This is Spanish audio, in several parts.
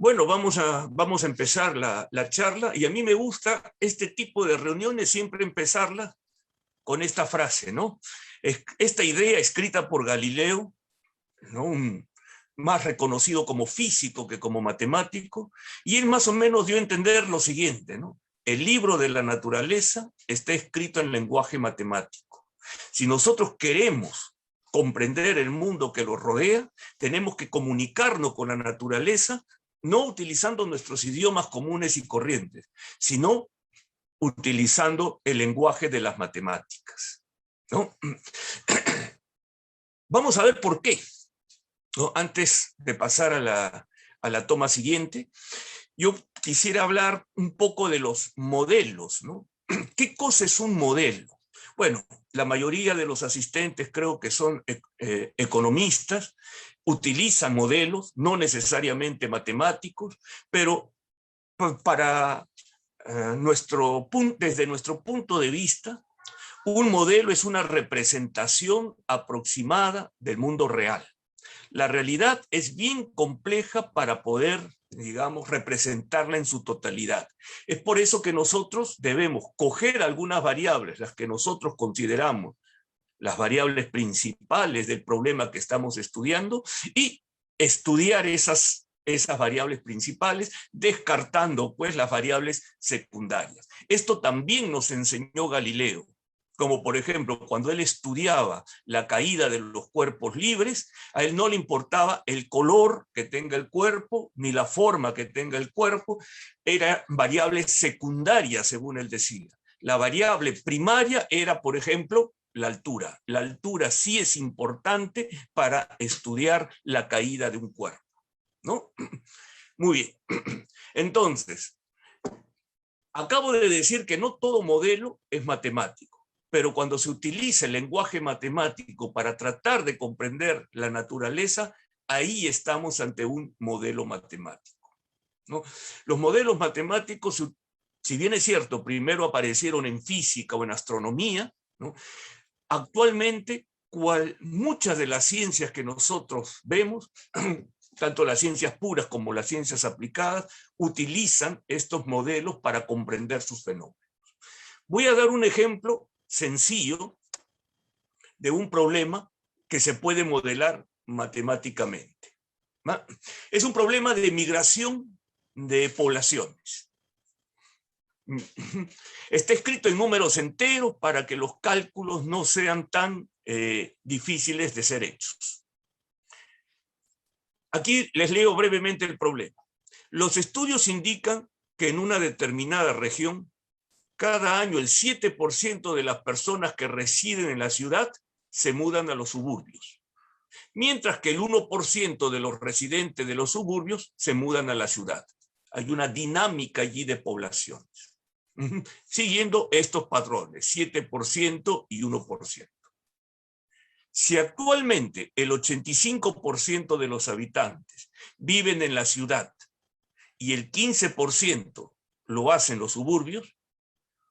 Bueno, vamos a empezar la charla, y a mí me gusta este tipo de reuniones siempre empezarla con esta frase, ¿no? Esta idea escrita por Galileo, ¿no? Más reconocido como físico que como matemático, y él más o menos dio a entender lo siguiente, ¿no? El libro de la naturaleza está escrito en lenguaje matemático. Si nosotros queremos comprender el mundo que lo rodea, tenemos que comunicarnos con la naturaleza, no utilizando nuestros idiomas comunes y corrientes, sino utilizando el lenguaje de las matemáticas, ¿no? Vamos a ver por qué, ¿no? Antes de pasar a la toma siguiente, yo quisiera hablar un poco de los modelos, ¿no? ¿Qué cosa es un modelo? Bueno, la mayoría de los asistentes creo que son economistas, utilizan modelos, no necesariamente matemáticos, pero para desde nuestro punto de vista, un modelo es una representación aproximada del mundo real. La realidad es bien compleja para poder, digamos, representarla en su totalidad. Es por eso que nosotros debemos coger algunas variables, las que nosotros consideramos las variables principales del problema que estamos estudiando, y estudiar esas variables principales, descartando pues las variables secundarias. Esto también nos enseñó Galileo, como por ejemplo cuando él estudiaba la caída de los cuerpos libres, a él no le importaba el color que tenga el cuerpo, ni la forma que tenga el cuerpo, eran variables secundarias según él decía. La variable primaria era, por ejemplo, la altura. La altura sí es importante para estudiar la caída de un cuerpo, ¿no? Muy bien. Entonces, acabo de decir que no todo modelo es matemático, pero cuando se utiliza el lenguaje matemático para tratar de comprender la naturaleza, ahí estamos ante un modelo matemático, ¿no? Los modelos matemáticos, si bien es cierto, primero aparecieron en física o en astronomía, ¿no? Actualmente, muchas de las ciencias que nosotros vemos, tanto las ciencias puras como las ciencias aplicadas, utilizan estos modelos para comprender sus fenómenos. Voy a dar un ejemplo sencillo de un problema que se puede modelar matemáticamente, ¿no? Es un problema de migración de poblaciones. Está escrito en números enteros para que los cálculos no sean tan difíciles de ser hechos. Aquí les leo brevemente el problema. Los estudios indican que en una determinada región, cada año el 7% de las personas que residen en la ciudad se mudan a los suburbios, mientras que el 1% de los residentes de los suburbios se mudan a la ciudad. Hay una dinámica allí de poblaciones, siguiendo estos patrones, 7% y 1%. Si actualmente el 85% de los habitantes viven en la ciudad y el 15% lo hacen en los suburbios,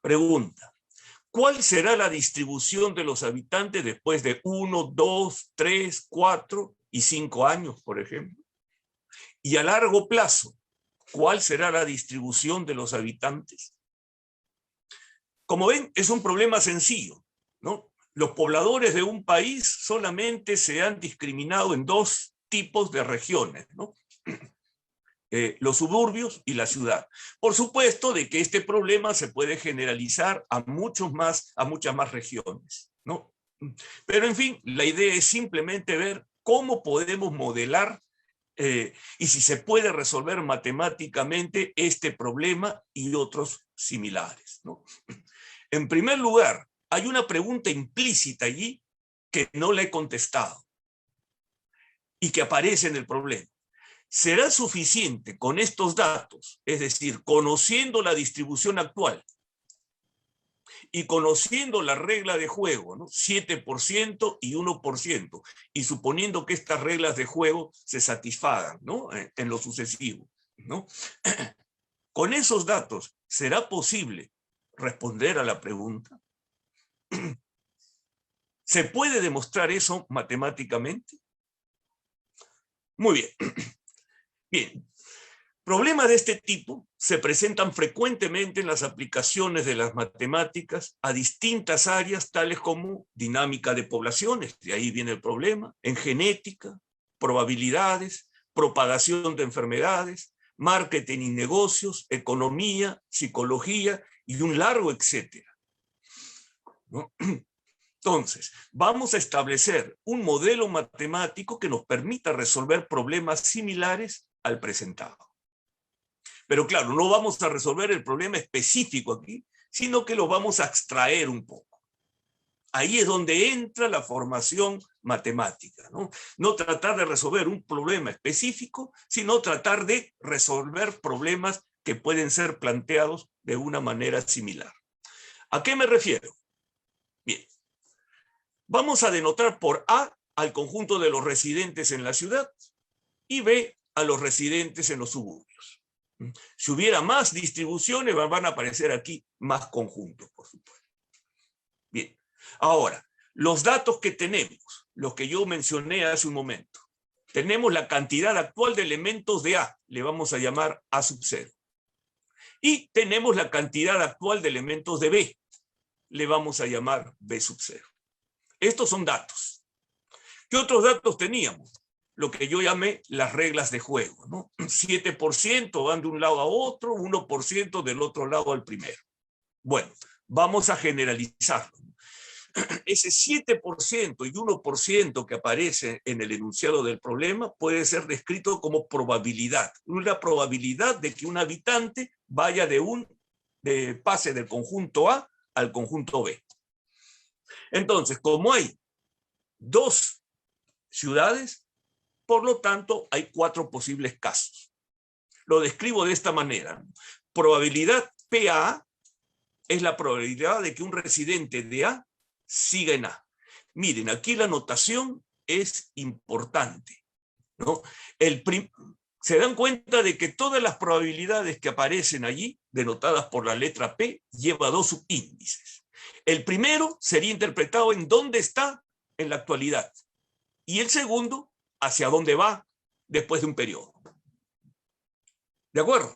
pregunta, ¿cuál será la distribución de los habitantes después de 1, 2, 3, 4 y 5 años, por ejemplo? Y a largo plazo, ¿cuál será la distribución de los habitantes? Como ven, es un problema sencillo, ¿no? Los pobladores de un país solamente se han discriminado en dos tipos de regiones, ¿no? Los suburbios y la ciudad. Por supuesto de que este problema se puede generalizar a muchas más regiones, ¿no? Pero en fin, la idea es simplemente ver cómo podemos modelar y si se puede resolver matemáticamente este problema y otros similares, ¿no? En primer lugar, hay una pregunta implícita allí que no la he contestado y que aparece en el problema. ¿Será suficiente con estos datos, es decir, conociendo la distribución actual y conociendo la regla de juego, ¿no? 7% y 1%, y suponiendo que estas reglas de juego se satisfagan, ¿no? En lo sucesivo, ¿no? Con esos datos, ¿será posible responder a la pregunta? ¿Se puede demostrar eso matemáticamente? Muy bien. Bien. Problemas de este tipo se presentan frecuentemente en las aplicaciones de las matemáticas a distintas áreas, tales como dinámica de poblaciones, de ahí viene el problema, en genética, probabilidades, propagación de enfermedades, marketing y negocios, economía, psicología y un largo etcétera, ¿no? Entonces, vamos a establecer un modelo matemático que nos permita resolver problemas similares al presentado. Pero claro, no vamos a resolver el problema específico aquí, sino que lo vamos a extraer un poco. Ahí es donde entra la formación matemática, ¿no? No tratar de resolver un problema específico, sino tratar de resolver problemas que pueden ser planteados de una manera similar. ¿A qué me refiero? Bien, vamos a denotar por A al conjunto de los residentes en la ciudad y B a los residentes en los suburbios. Si hubiera más distribuciones, van a aparecer aquí más conjuntos, por supuesto. Bien, ahora, los datos que tenemos, los que yo mencioné hace un momento, tenemos la cantidad actual de elementos de A, le vamos a llamar A sub 0. Y tenemos la cantidad actual de elementos de B, le vamos a llamar B sub 0. Estos son datos. ¿Qué otros datos teníamos? Lo que yo llamé las reglas de juego, ¿no? 7% van de un lado a otro, 1% del otro lado al primero. Bueno, vamos a generalizarlo. Ese 7% y 1% que aparece en el enunciado del problema puede ser descrito como probabilidad. Una probabilidad de que un habitante vaya pase del conjunto A al conjunto B. Entonces, como hay dos ciudades, por lo tanto, hay 4 posibles casos. Lo describo de esta manera. Probabilidad PA es la probabilidad de que un residente de A siga en A. Miren, aquí la notación es importante, ¿no? Se dan cuenta de que todas las probabilidades que aparecen allí, denotadas por la letra P, lleva 2 subíndices. El primero sería interpretado en dónde está en la actualidad. Y el segundo, hacia dónde va después de un periodo. ¿De acuerdo?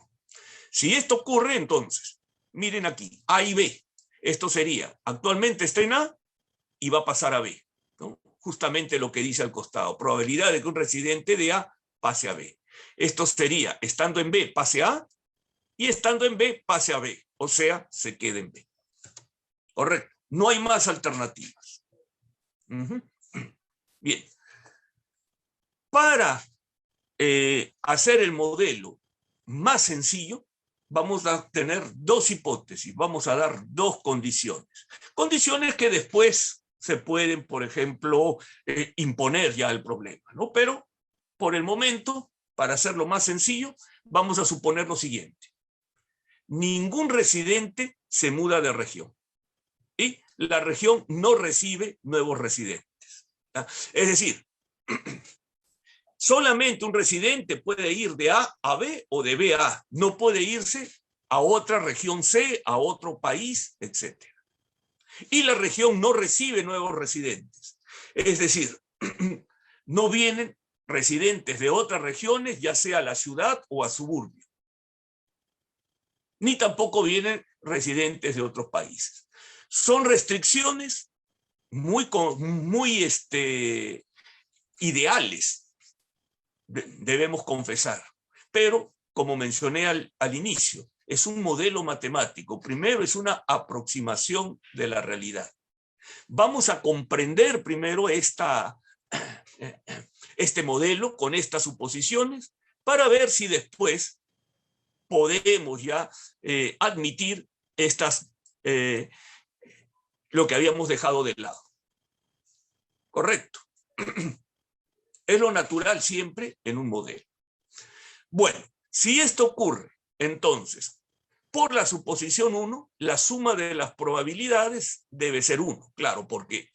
Si esto ocurre, entonces, miren aquí, A y B. Esto sería, actualmente está en A y va a pasar a B, ¿no? Justamente lo que dice al costado, probabilidad de que un residente de A pase a B. Esto sería, estando en B, pase a A, y estando en B, pase a B. O sea, se queda en B. Correcto. No hay más alternativas. Bien. Para hacer el modelo más sencillo, vamos a tener 2 hipótesis, vamos a dar 2 condiciones. Condiciones que después se pueden, por ejemplo, imponer ya al problema, ¿no? Pero por el momento, para hacerlo más sencillo, vamos a suponer lo siguiente. Ningún residente se muda de región y la región no recibe nuevos residentes. ¿Ah? Es decir, solamente un residente puede ir de A a B o de B a A. No puede irse a otra región C, a otro país, etc. Y la región no recibe nuevos residentes. Es decir, no vienen residentes de otras regiones, ya sea a la ciudad o a suburbio. Ni tampoco vienen residentes de otros países. Son restricciones muy ideales, debemos confesar. Pero, como mencioné al inicio, es un modelo matemático. Primero es una aproximación de la realidad. Vamos a comprender primero este modelo con estas suposiciones para ver si después podemos ya admitir lo que habíamos dejado de lado. Correcto. Es lo natural siempre en un modelo. Bueno, si esto ocurre, entonces, por la suposición 1, la suma de las probabilidades debe ser 1. Claro, porque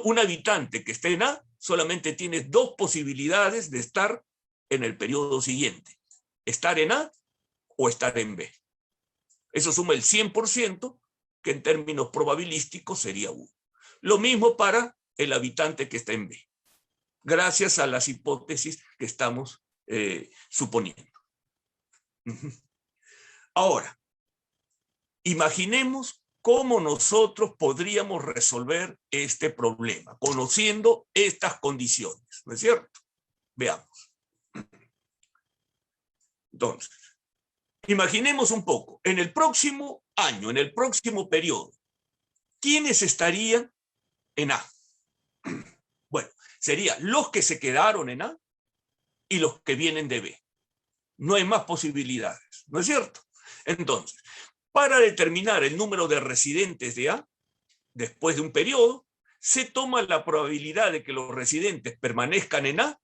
un habitante que esté en A solamente tiene 2 posibilidades de estar en el periodo siguiente. Estar en A o estar en B. Eso suma el 100%, que en términos probabilísticos sería 1. Lo mismo para el habitante que está en B, gracias a las hipótesis que estamos suponiendo. Ahora, imaginemos cómo nosotros podríamos resolver este problema, conociendo estas condiciones, ¿no es cierto? Veamos. Entonces, imaginemos un poco, en el próximo año, en el próximo periodo, ¿quiénes estarían en A? Bueno, serían los que se quedaron en A y los que vienen de B. No hay más posibilidades, ¿no es cierto? Entonces, para determinar el número de residentes de A, después de un periodo, se toma la probabilidad de que los residentes permanezcan en A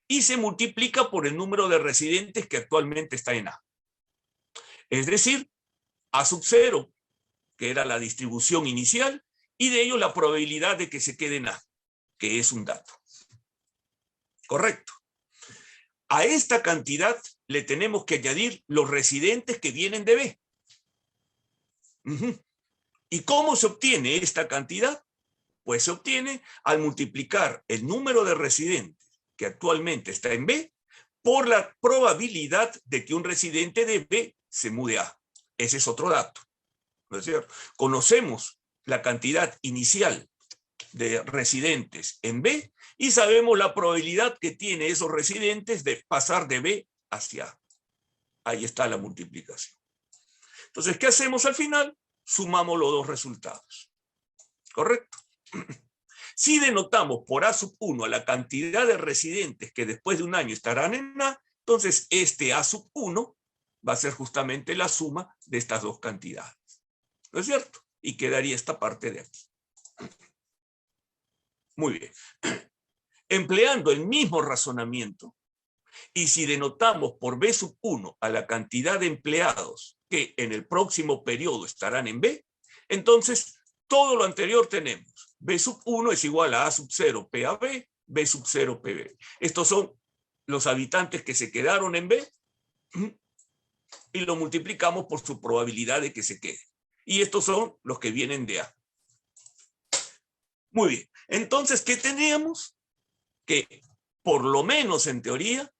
y se multiplica por el número de residentes que actualmente está en A. Es decir, A sub 0, que era la distribución inicial, y de ello la probabilidad de que se quede en A, que es un dato. Correcto. A esta cantidad le tenemos que añadir los residentes que vienen de B. ¿Y cómo se obtiene esta cantidad? Pues se obtiene al multiplicar el número de residentes que actualmente está en B por la probabilidad de que un residente de B se mude a A. Ese es otro dato, ¿no es cierto? Conocemos la cantidad inicial de residentes en B y sabemos la probabilidad que tiene esos residentes de pasar de B hacia A. Ahí está la multiplicación. Entonces, ¿qué hacemos al final? Sumamos los dos resultados. ¿Correcto? Si denotamos por A sub 1 a la cantidad de residentes que después de un año estarán en A, entonces este A sub 1 va a ser justamente la suma de estas dos cantidades. ¿No es cierto? Y quedaría esta parte de aquí. Muy bien. Empleando el mismo razonamiento, y si denotamos por B sub 1 a la cantidad de empleados que en el próximo periodo estarán en B, entonces todo lo anterior tenemos. B sub 1 es igual a sub 0 P a B, B sub 0 PB. Estos son los habitantes que se quedaron en B y lo multiplicamos por su probabilidad de que se quede. Y estos son los que vienen de A. Muy bien. Entonces, ¿qué teníamos? Que por lo menos en teoría,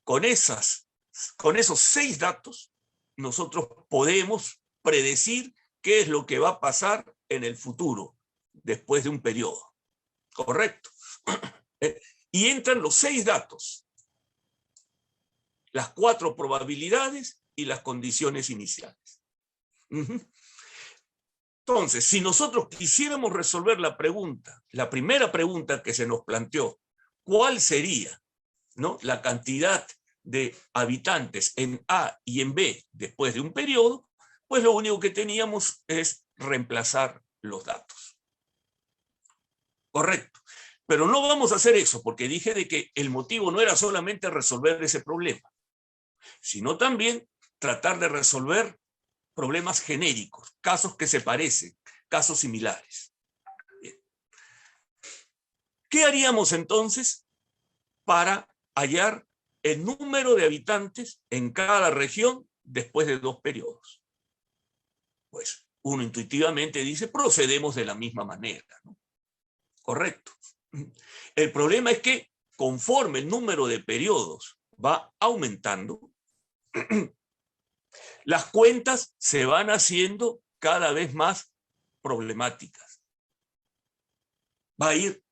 con esos 6 datos, nosotros podemos predecir qué es lo que va a pasar en el futuro, después de un periodo. ¿Correcto? Y entran los 6 datos, las 4 probabilidades y las condiciones iniciales. Entonces, si nosotros quisiéramos resolver la pregunta, la primera pregunta que se nos planteó, ¿cuál sería, ¿no?, la cantidad de habitantes en A y en B después de un periodo? Pues lo único que teníamos es reemplazar los datos. Correcto. Pero no vamos a hacer eso, porque dije de que el motivo no era solamente resolver ese problema, sino también tratar de resolver problemas genéricos, casos que se parecen, casos similares. Bien. ¿Qué haríamos entonces para hallar el número de habitantes en cada región después de 2 periodos? Pues uno intuitivamente dice, procedemos de la misma manera, ¿no? Correcto. El problema es que conforme el número de periodos va aumentando, las cuentas se van haciendo cada vez más problemáticas. Va a ir,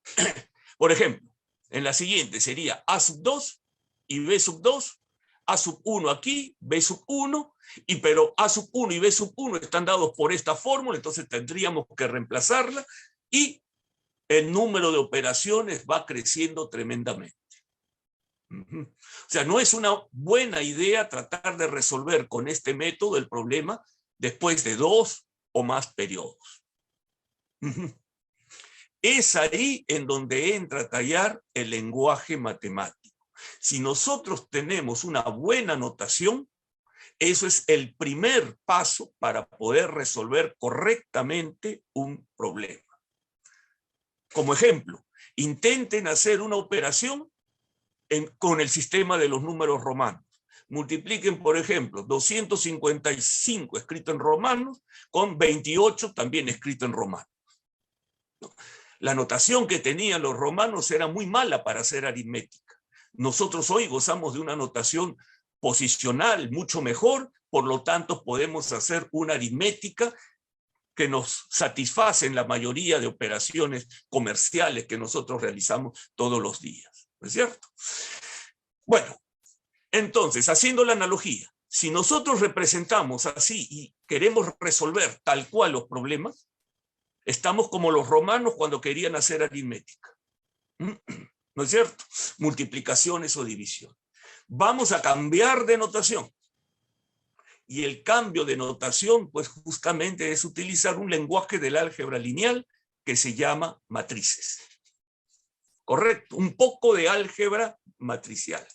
por ejemplo, en la siguiente sería A sub 2 y B sub 2, A sub 1 aquí, B sub 1, pero A sub 1 y B sub 1 están dados por esta fórmula, entonces tendríamos que reemplazarla y el número de operaciones va creciendo tremendamente. O sea, no es una buena idea tratar de resolver con este método el problema después de 2 o más periodos. Es ahí en donde entra a tallar el lenguaje matemático. Si nosotros tenemos una buena notación, eso es el primer paso para poder resolver correctamente un problema. Como ejemplo, intenten hacer una operación con el sistema de los números romanos. Multipliquen, por ejemplo, 255 escrito en romanos con 28 también escrito en romanos. La notación que tenían los romanos era muy mala para hacer aritmética. Nosotros hoy gozamos de una notación posicional mucho mejor, por lo tanto podemos hacer una aritmética que nos satisface en la mayoría de operaciones comerciales que nosotros realizamos todos los días, ¿no es cierto? Bueno, entonces, haciendo la analogía, si nosotros representamos así y queremos resolver tal cual los problemas, estamos como los romanos cuando querían hacer aritmética, ¿no es cierto? Multiplicaciones o divisiones. Vamos a cambiar de notación. Y el cambio de notación, pues justamente es utilizar un lenguaje del álgebra lineal que se llama matrices. Correcto, un poco de álgebra matricial.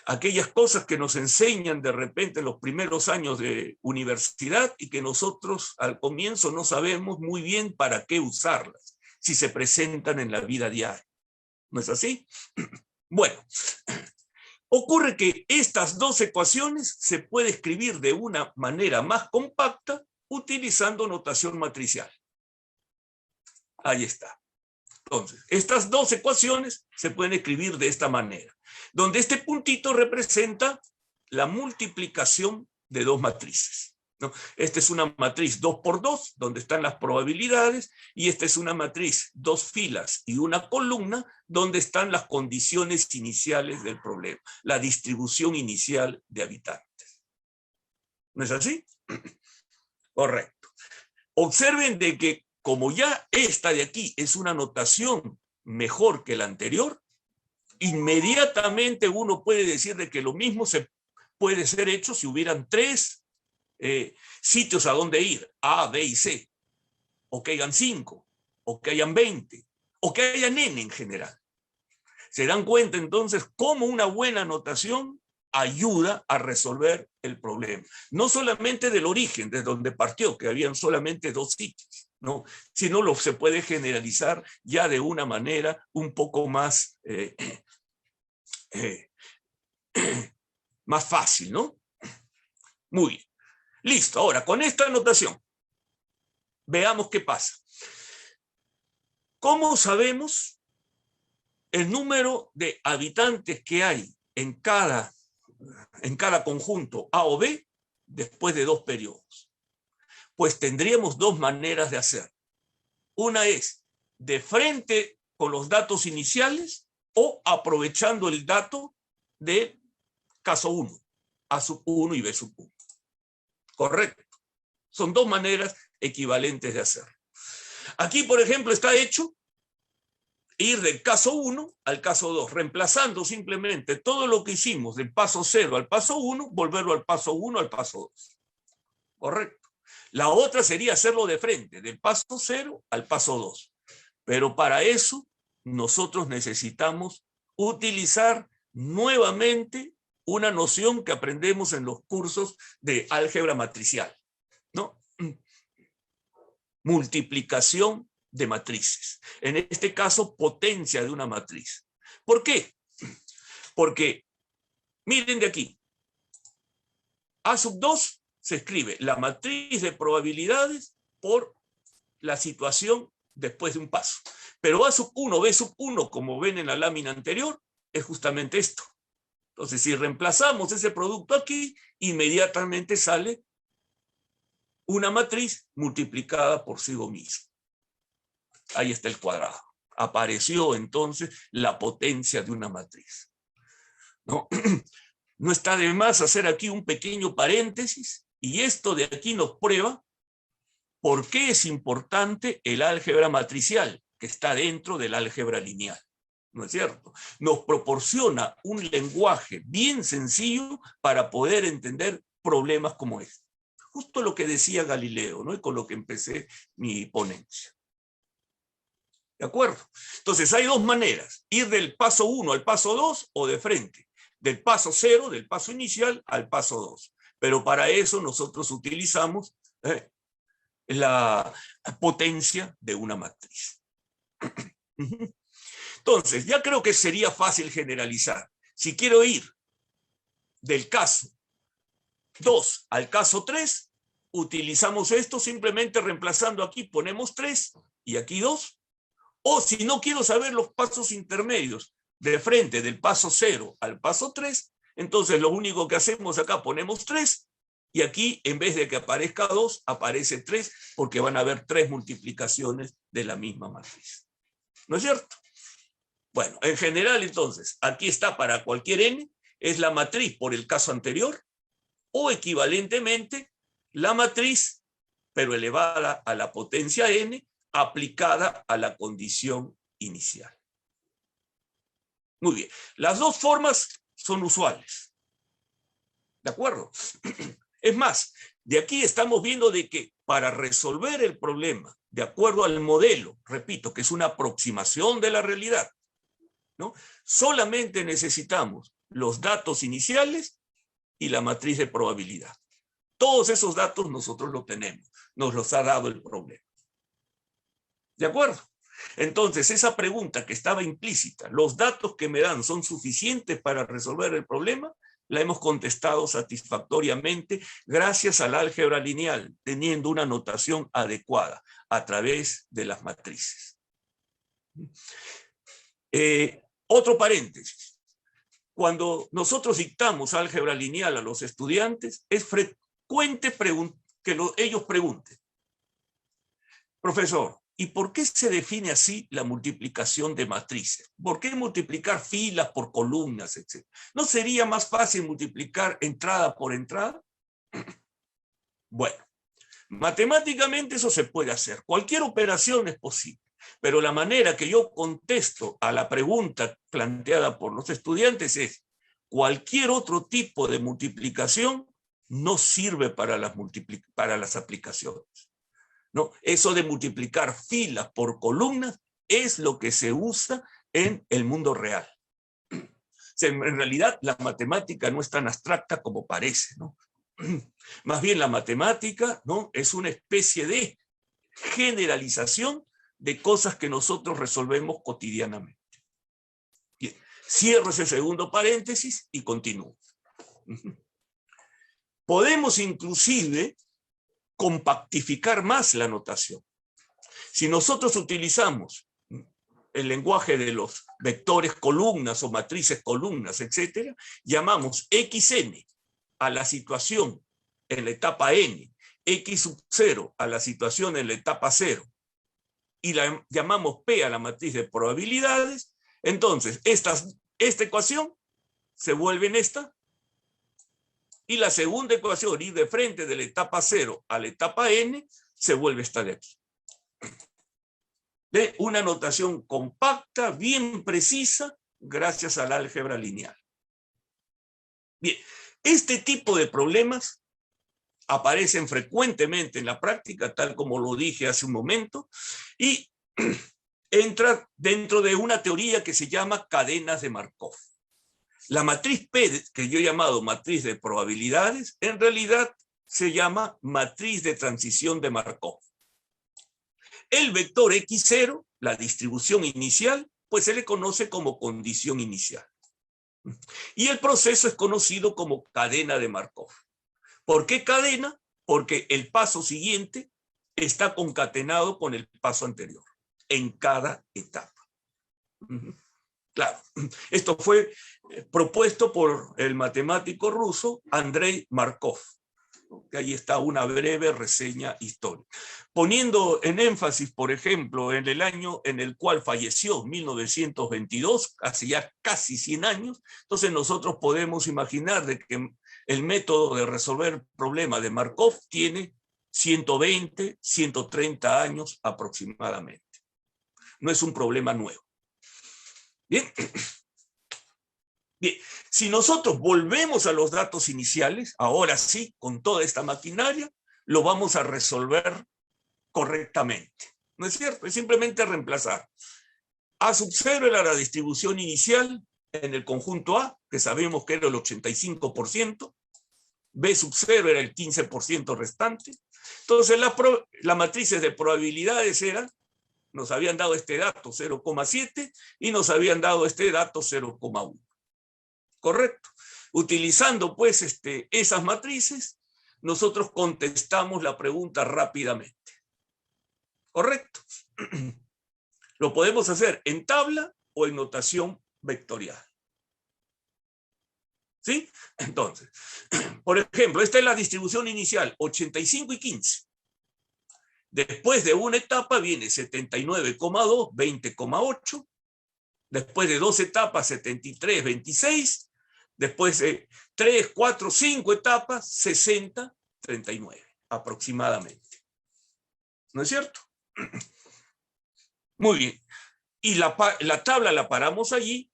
Aquellas cosas que nos enseñan de repente en los primeros años de universidad y que nosotros al comienzo no sabemos muy bien para qué usarlas, si se presentan en la vida diaria. ¿No es así? Bueno, ocurre que estas dos ecuaciones se puede escribir de una manera más compacta utilizando notación matricial. Ahí está. Entonces, estas dos ecuaciones se pueden escribir de esta manera, donde este puntito representa la multiplicación de dos matrices, ¿no? Esta es una matriz 2 por 2, donde están las probabilidades, y esta es una matriz 2 filas y una columna, donde están las condiciones iniciales del problema, la distribución inicial de habitantes. ¿No es así? Correcto. Observen de que como ya esta de aquí es una notación mejor que la anterior, inmediatamente uno puede decir de que lo mismo se puede ser hecho si hubieran tres sitios a donde ir, A, B y C, o que hayan 5, o que hayan 20, o que hayan N en general. Se dan cuenta entonces cómo una buena notación ayuda a resolver el problema. No solamente del origen, desde donde partió, que habían solamente 2 sitios, ¿no? Sino se puede generalizar ya de una manera un poco más, más fácil, ¿no? Muy bien. Listo. Ahora, con esta anotación, veamos qué pasa. ¿Cómo sabemos el número de habitantes que hay en cada conjunto A o B después de 2 periodos? Pues tendríamos 2 maneras de hacer. Una es de frente con los datos iniciales o aprovechando el dato de caso 1, A sub 1 y B sub 1. Correcto. Son 2 maneras equivalentes de hacerlo. Aquí, por ejemplo, está hecho ir del caso 1 al caso 2, reemplazando simplemente todo lo que hicimos del paso 0 al paso 1, volverlo al paso 1 al paso 2. Correcto. La otra sería hacerlo de frente, del paso 0 al paso 2. Pero para eso nosotros necesitamos utilizar nuevamente una noción que aprendemos en los cursos de álgebra matricial, ¿no? Multiplicación de matrices. En este caso, potencia de una matriz. ¿Por qué? Porque, miren de aquí, A sub 2 se escribe la matriz de probabilidades por la situación después de un paso. Pero A sub 1, B sub 1, como ven en la lámina anterior, es justamente esto. Entonces, si reemplazamos ese producto aquí, inmediatamente sale una matriz multiplicada por sí misma. Ahí está el cuadrado. Apareció entonces la potencia de una matriz. ¿No? No está de más hacer aquí un pequeño paréntesis, y esto de aquí nos prueba por qué es importante el álgebra matricial, que está dentro del álgebra lineal. ¿No es cierto? Nos proporciona un lenguaje bien sencillo para poder entender problemas como este. Justo lo que decía Galileo, ¿no? Y con lo que empecé mi ponencia. ¿De acuerdo? Entonces hay 2 maneras, ir del paso 1 al paso 2 o de frente, del paso 0, del paso inicial al paso 2. Pero para eso nosotros utilizamos la potencia de una matriz. Entonces, ya creo que sería fácil generalizar. Si quiero ir del caso 2 al caso 3, utilizamos esto simplemente reemplazando aquí, ponemos 3 y aquí 2. O si no quiero saber los pasos intermedios de frente del paso 0 al paso 3, Entonces lo único que hacemos acá, ponemos 3, y aquí en vez de que aparezca 2, aparece 3, porque van a haber 3 multiplicaciones de la misma matriz. ¿No es cierto? Bueno, en general entonces, aquí está para cualquier n, es la matriz por el caso anterior, o equivalentemente la matriz, pero elevada a la potencia n, aplicada a la condición inicial. Muy bien, las dos formas son usuales. ¿De acuerdo? Es más, de aquí estamos viendo de que para resolver el problema, de acuerdo al modelo, repito, que es una aproximación de la realidad, ¿no? Solamente necesitamos los datos iniciales y la matriz de probabilidad. Todos esos datos nosotros los tenemos, nos los ha dado el problema. ¿De acuerdo? Entonces, esa pregunta que estaba implícita, ¿los datos que me dan son suficientes para resolver el problema? La hemos contestado satisfactoriamente gracias al álgebra lineal, teniendo una notación adecuada a través de las matrices. Otro paréntesis. Cuando nosotros dictamos álgebra lineal a los estudiantes, es frecuente que ellos pregunten, profesor, ¿y por qué se define así la multiplicación de matrices? ¿Por qué multiplicar filas por columnas, etc.? ¿No sería más fácil multiplicar entrada por entrada? Bueno, matemáticamente eso se puede hacer. Cualquier operación es posible. Pero la manera que yo contesto a la pregunta planteada por los estudiantes es: cualquier otro tipo de multiplicación no sirve para las aplicaciones. ¿No? Eso de multiplicar filas por columnas es lo que se usa en el mundo real. O sea, en realidad la matemática no es tan abstracta como parece, ¿no? Más bien la matemática, ¿no?, es una especie de generalización de cosas que nosotros resolvemos cotidianamente. Bien, cierro ese segundo paréntesis y continúo. Podemos inclusive compactificar más la notación. Si nosotros utilizamos el lenguaje de los vectores columnas o matrices columnas, etcétera, llamamos xn a la situación en la etapa n, x sub 0 a la situación en la etapa 0, y la llamamos P a la matriz de probabilidades, entonces esta ecuación se vuelve en esta, y la segunda ecuación, ir de frente de la etapa 0 a la etapa n, se vuelve esta de aquí. De una notación compacta, bien precisa, gracias al álgebra lineal. Bien, este tipo de problemas aparecen frecuentemente en la práctica, tal como lo dije hace un momento, y entra dentro de una teoría que se llama cadenas de Markov. La matriz P, que yo he llamado matriz de probabilidades, en realidad se llama matriz de transición de Markov. El vector x0, la distribución inicial, pues se le conoce como condición inicial. Y el proceso es conocido como cadena de Markov. ¿Por qué cadena? Porque el paso siguiente está concatenado con el paso anterior, en cada etapa. Claro, esto fue propuesto por el matemático ruso Andrei Markov, que ahí está una breve reseña histórica. Poniendo en énfasis, por ejemplo, en el año en el cual falleció, 1922, hace ya casi 100 años, entonces nosotros podemos imaginar de que el método de resolver el problema de Markov tiene 120, 130 años aproximadamente. No es un problema nuevo. Bien. Bien, si nosotros volvemos a los datos iniciales, ahora sí, con toda esta maquinaria, lo vamos a resolver correctamente. ¿No es cierto? Es simplemente reemplazar. A sub 0 era la distribución inicial en el conjunto A, que sabemos que era el 85%, B sub 0 era el 15% restante. Entonces las matrices de probabilidades eran, nos habían dado este dato 0,7 y nos habían dado este dato 0,1. Correcto. Utilizando pues esas matrices, nosotros contestamos la pregunta rápidamente. Correcto. Lo podemos hacer en tabla o en notación vectorial. ¿Sí? Entonces, por ejemplo, esta es la distribución inicial, 85 y 15. Después de una etapa viene 79,2, 20,8. Después de 2 etapas, 73, 26. Después de 3, 4, 5 etapas, 60, 39, aproximadamente. ¿No es cierto? Muy bien. Y la tabla la paramos allí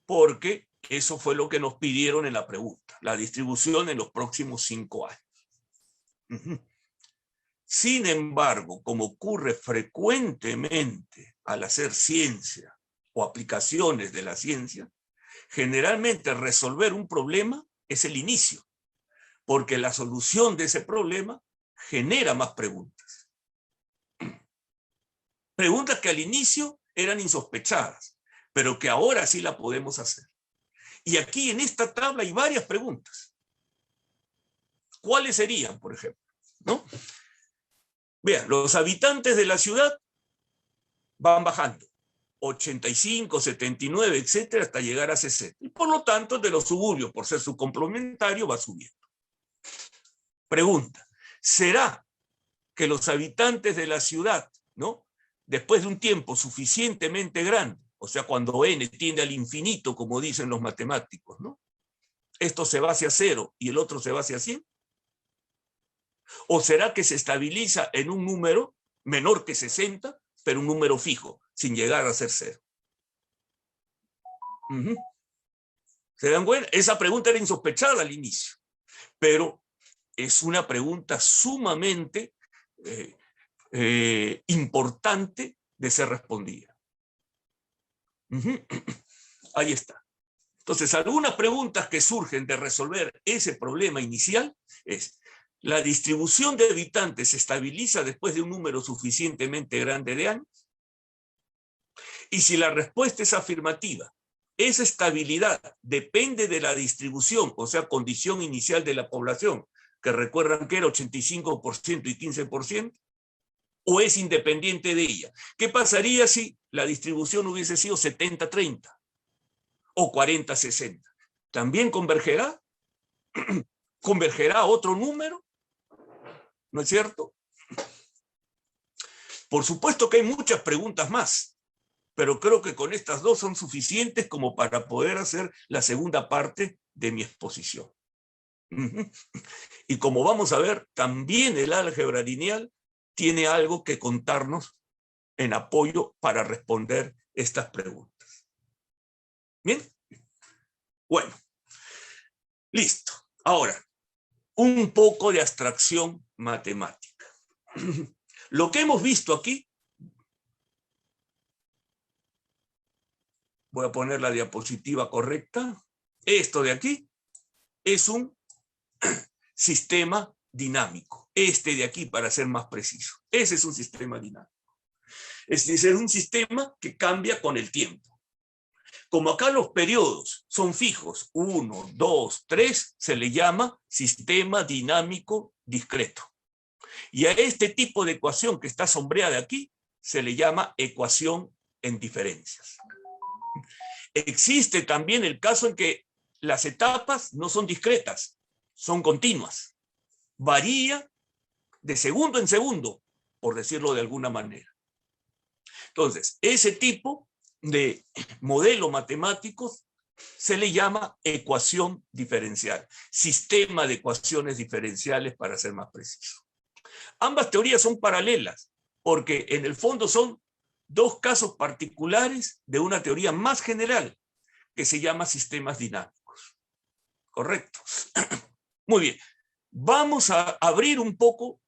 porque eso fue lo que nos pidieron en la pregunta, la distribución en los próximos 5 años. Sin embargo, como ocurre frecuentemente al hacer ciencia o aplicaciones de la ciencia, generalmente resolver un problema es el inicio, porque la solución de ese problema genera más preguntas. Preguntas que al inicio eran insospechadas, pero que ahora sí la podemos hacer. Y aquí en esta tabla hay varias preguntas. ¿Cuáles serían, por ejemplo? ¿No? Vean, los habitantes de la ciudad van bajando. 85, 79, etcétera, hasta llegar a 60. Y por lo tanto, el de los suburbios, por ser su complementario, va subiendo. Pregunta, ¿será que los habitantes de la ciudad, ¿no?, después de un tiempo suficientemente grande, o sea, cuando n tiende al infinito, como dicen los matemáticos, ¿no?, esto se va hacia 0 y el otro se va hacia 100? ¿O será que se estabiliza en un número menor que 60, pero un número fijo, sin llegar a ser 0? ¿Se dan cuenta? Esa pregunta era insospechada al inicio, pero es una pregunta sumamente importante de ser respondida. Ahí está. Entonces, algunas preguntas que surgen de resolver ese problema inicial es: ¿la distribución de habitantes se estabiliza después de un número suficientemente grande de años? Y si la respuesta es afirmativa, ¿esa estabilidad depende de la distribución, o sea, condición inicial de la población, que recuerdan que era 85% y 15%? ¿O es independiente de ella? ¿Qué pasaría si la distribución hubiese sido 70-30 o 40-60? ¿También convergerá? ¿Convergerá a otro número? ¿No es cierto? Por supuesto que hay muchas preguntas más, pero creo que con estas dos son suficientes como para poder hacer la segunda parte de mi exposición. Y como vamos a ver, también el álgebra lineal tiene algo que contarnos en apoyo para responder estas preguntas. ¿Bien? Bueno, listo. Ahora, un poco de abstracción matemática. Lo que hemos visto aquí, voy a poner la diapositiva correcta, esto de aquí es un sistema dinámico. Este de aquí, para ser más preciso, ese es un sistema dinámico. Es decir, es un sistema que cambia con el tiempo. Como acá los periodos son fijos, 1, 2, 3, se le llama sistema dinámico discreto. Y a este tipo de ecuación que está sombreada aquí se le llama ecuación en diferencias. Existe también el caso en que las etapas no son discretas, son continuas. Varía de segundo en segundo, por decirlo de alguna manera. Entonces, ese tipo de modelo matemático se le llama ecuación diferencial, sistema de ecuaciones diferenciales, para ser más preciso. Ambas teorías son paralelas, porque en el fondo son dos casos particulares de una teoría más general que se llama sistemas dinámicos. ¿Correcto? Muy bien. Vamos a abrir un poco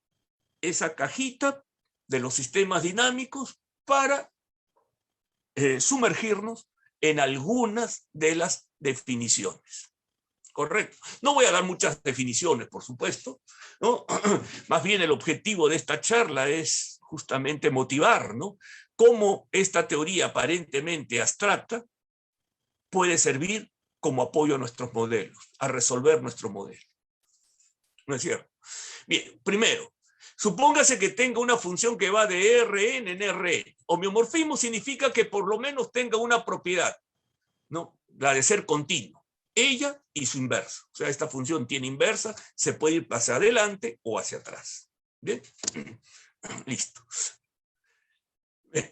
esa cajita de los sistemas dinámicos para sumergirnos en algunas de las definiciones. Correcto. No voy a dar muchas definiciones, por supuesto, ¿no? Más bien el objetivo de esta charla es justamente motivar, ¿no?, cómo esta teoría aparentemente abstracta puede servir como apoyo a nuestros modelos, a resolver nuestro modelo. ¿No es cierto? Bien, primero, supóngase que tenga una función que va de Rn en Rn. Homeomorfismo significa que por lo menos tenga una propiedad, ¿no?, la de ser continuo. ella y su inversa. O sea, esta función tiene inversa, se puede ir hacia adelante o hacia atrás. ¿Bien? Listo.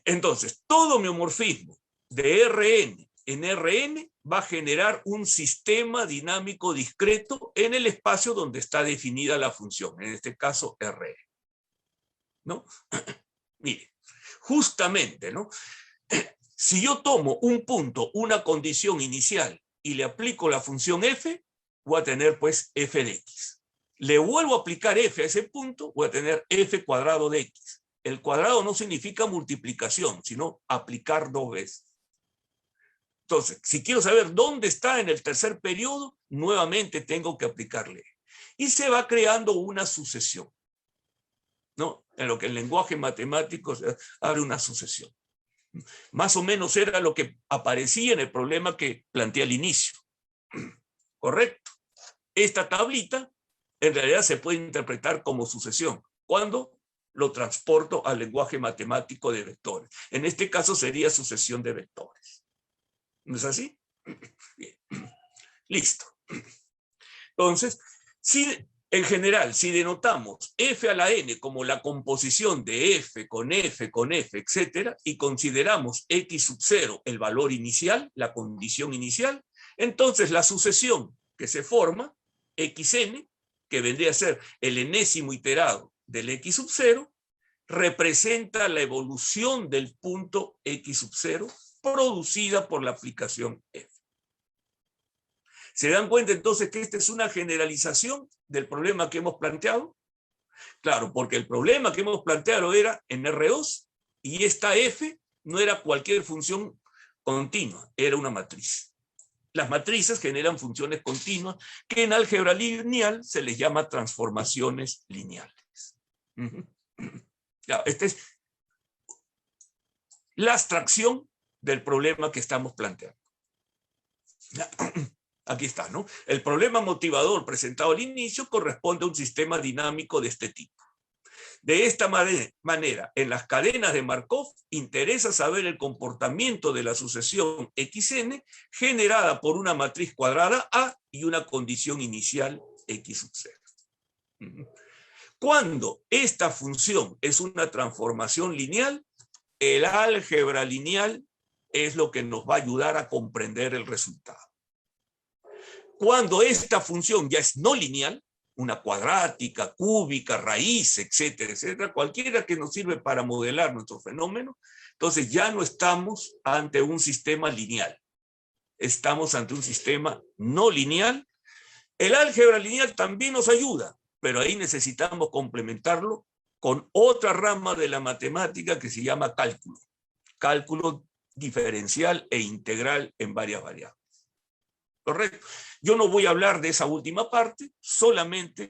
Entonces, todo homeomorfismo de Rn en Rn va a generar un sistema dinámico discreto en el espacio donde está definida la función, en este caso Rn. ¿No? Mire, justamente, ¿no? Si yo tomo un punto, una condición inicial, y le aplico la función f, voy a tener pues f de x. Le vuelvo a aplicar f a ese punto, voy a tener f cuadrado de x. El cuadrado no significa multiplicación, sino aplicar 2 veces. Entonces, si quiero saber dónde está en el tercer periodo, nuevamente tengo que aplicarle. Y se va creando una sucesión, ¿no? En lo que el lenguaje matemático se abre una sucesión. Más o menos era lo que aparecía en el problema que planteé al inicio. ¿Correcto? Esta tablita en realidad se puede interpretar como sucesión cuando lo transporto al lenguaje matemático de vectores. En este caso sería sucesión de vectores. ¿No es así? Bien. Listo. Entonces, en general, si denotamos f a la n como la composición de f, etcétera, y consideramos x sub 0 el valor inicial, la condición inicial, entonces la sucesión que se forma, xn, que vendría a ser el enésimo iterado del x sub 0, representa la evolución del punto x sub 0 producida por la aplicación f. ¿Se dan cuenta entonces que esta es una generalización del problema que hemos planteado? Claro, porque el problema que hemos planteado era en R2 y esta f no era cualquier función continua, era una matriz. Las matrices generan funciones continuas que en álgebra lineal se les llama transformaciones lineales. Claro, esta es la abstracción del problema que estamos planteando. Aquí está, ¿no? El problema motivador presentado al inicio corresponde a un sistema dinámico de este tipo. De esta manera, en las cadenas de Markov, interesa saber el comportamiento de la sucesión xn generada por una matriz cuadrada A y una condición inicial x sub 0. Cuando esta función es una transformación lineal, el álgebra lineal es lo que nos va a ayudar a comprender el resultado. Cuando esta función ya es no lineal, una cuadrática, cúbica, raíz, etcétera, etcétera, cualquiera que nos sirve para modelar nuestro fenómeno, entonces ya no estamos ante un sistema lineal. Estamos ante un sistema no lineal. El álgebra lineal también nos ayuda, pero ahí necesitamos complementarlo con otra rama de la matemática que se llama cálculo. Cálculo diferencial e integral en varias variables. ¿Correcto? Yo no voy a hablar de esa última parte, solamente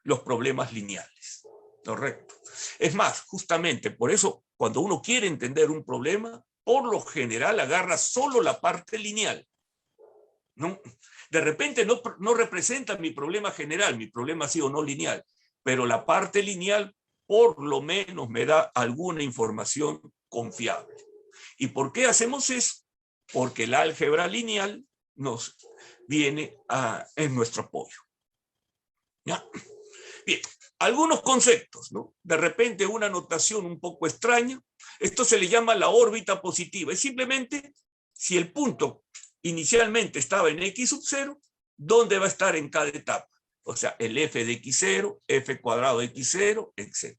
los problemas lineales. ¿Correcto? Es más, justamente por eso, cuando uno quiere entender un problema, por lo general agarra solo la parte lineal. ¿No? De repente no representa mi problema general, mi problema sí o no lineal, pero la parte lineal por lo menos me da alguna información confiable. ¿Y por qué hacemos eso? Porque el álgebra lineal nos viene en nuestro apoyo. ¿Ya? Bien, algunos conceptos, ¿no? De repente una notación un poco extraña. Esto se le llama la órbita positiva. Es simplemente si el punto inicialmente estaba en x sub 0, ¿dónde va a estar en cada etapa? O sea, el f de x0, f cuadrado de x0, etc.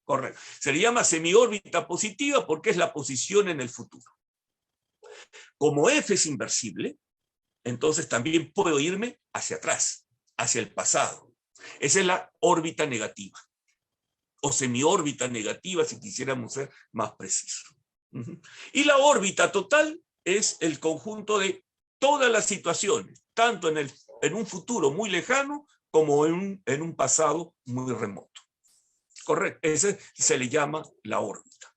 Correcto. Se le llama semiórbita positiva porque es la posición en el futuro. Como f es inversible, entonces también puedo irme hacia atrás, hacia el pasado. Esa es la órbita negativa, o semiórbita negativa si quisiéramos ser más precisos. Y la órbita total es el conjunto de todas las situaciones, tanto en un futuro muy lejano como en un pasado muy remoto. Correcto, ese se le llama la órbita.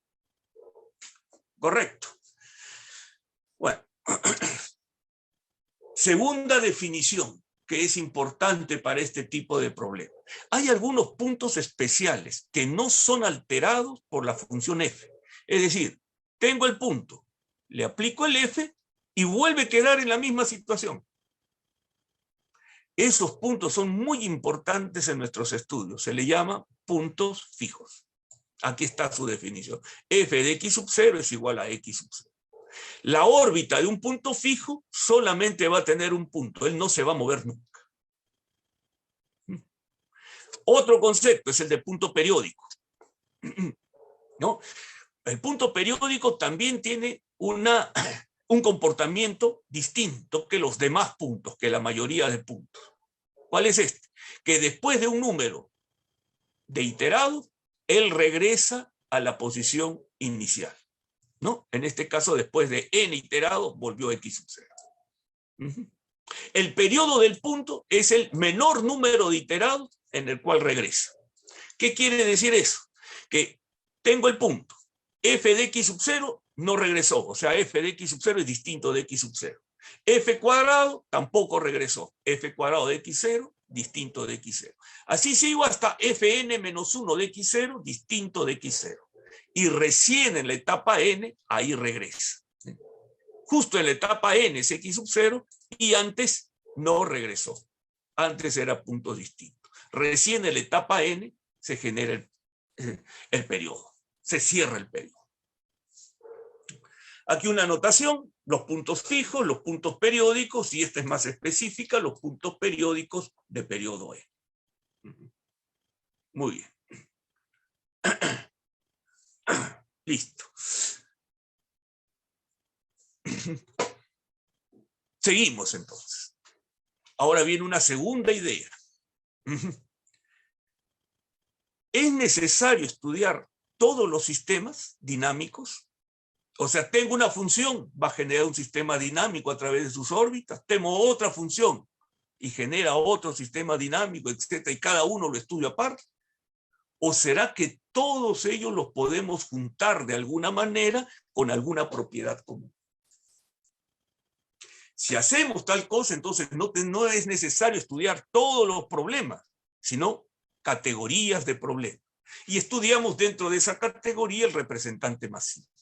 Correcto. Bueno, segunda definición que es importante para este tipo de problemas. Hay algunos puntos especiales que no son alterados por la función f. Es decir, tengo el punto, le aplico el f y vuelve a quedar en la misma situación. Esos puntos son muy importantes en nuestros estudios. Se le llama puntos fijos. Aquí está su definición. F de x sub 0 es igual a x sub 0. La órbita de un punto fijo solamente va a tener un punto. Él no se va a mover nunca. Otro concepto es el de punto periódico. ¿No? El punto periódico también tiene un comportamiento distinto que los demás puntos, que la mayoría de puntos. ¿Cuál es este? Que después de un número de iterados, él regresa a la posición inicial, ¿no? En este caso, después de n iterados, volvió x sub 0. El periodo del punto es el menor número de iterados en el cual regresa. ¿Qué quiere decir eso? Que tengo el punto, f de x sub 0 no regresó, o sea, f de x sub 0 es distinto de x sub 0. F cuadrado tampoco regresó, f cuadrado de x0 distinto de x0. Así sigo hasta fn menos 1 de x0 distinto de x0. Y recién en la etapa n, ahí regresa. Justo en la etapa n es x sub 0 y antes no regresó. Antes era punto distinto. Recién en la etapa n se genera el periodo. Se cierra el periodo. Aquí una anotación, los puntos fijos, los puntos periódicos, y esta es más específica, los puntos periódicos de periodo E. Muy bien. Listo. Seguimos entonces. Ahora viene una segunda idea. ¿Es necesario estudiar todos los sistemas dinámicos? O sea, tengo una función, va a generar un sistema dinámico a través de sus órbitas. Tengo otra función y genera otro sistema dinámico, etc. Y cada uno lo estudio aparte. ¿O será que todos ellos los podemos juntar de alguna manera con alguna propiedad común? Si hacemos tal cosa, entonces no es necesario estudiar todos los problemas, sino categorías de problemas. Y estudiamos dentro de esa categoría el representante más simple.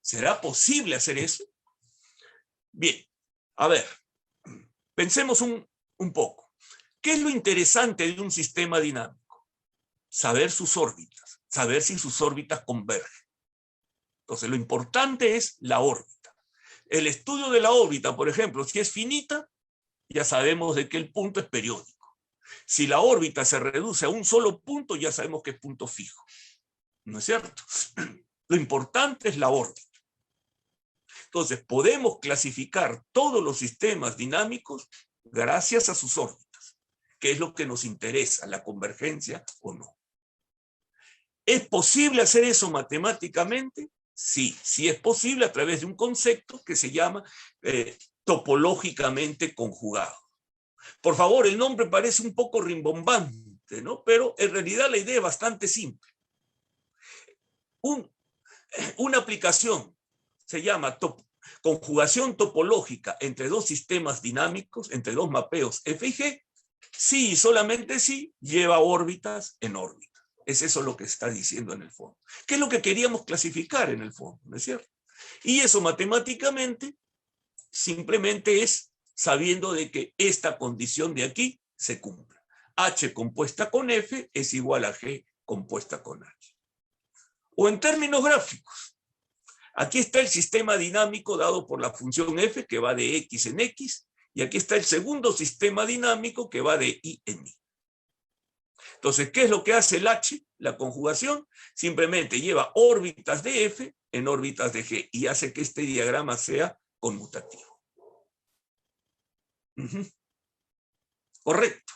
¿Será posible hacer eso? Bien, a ver, pensemos un poco. ¿Qué es lo interesante de un sistema dinámico? Saber sus órbitas, saber si sus órbitas convergen. Entonces, lo importante es la órbita. El estudio de la órbita, por ejemplo, si es finita, ya sabemos de que el punto es periódico. Si la órbita se reduce a un solo punto, ya sabemos que es punto fijo. ¿No es cierto? Lo importante es la órbita. Entonces, podemos clasificar todos los sistemas dinámicos gracias a sus órbitas, que es lo que nos interesa, la convergencia o no. ¿Es posible hacer eso matemáticamente? Sí, sí es posible a través de un concepto que se llama topológicamente conjugado. Por favor, el nombre parece un poco rimbombante, ¿no? Pero en realidad la idea es bastante simple. Una aplicación se llama conjugación topológica entre dos sistemas dinámicos, entre dos mapeos F y G, sí y solamente sí lleva órbitas en órbita. Es eso lo que está diciendo en el fondo. ¿Qué es lo que queríamos clasificar en el fondo? ¿No es cierto? Y eso matemáticamente simplemente es sabiendo de que esta condición de aquí se cumple. H compuesta con F es igual a G compuesta con H. O en términos gráficos, aquí está el sistema dinámico dado por la función f que va de x en x, y aquí está el segundo sistema dinámico que va de y en y. Entonces, ¿qué es lo que hace el H? La conjugación simplemente lleva órbitas de f en órbitas de g y hace que este diagrama sea conmutativo. Correcto.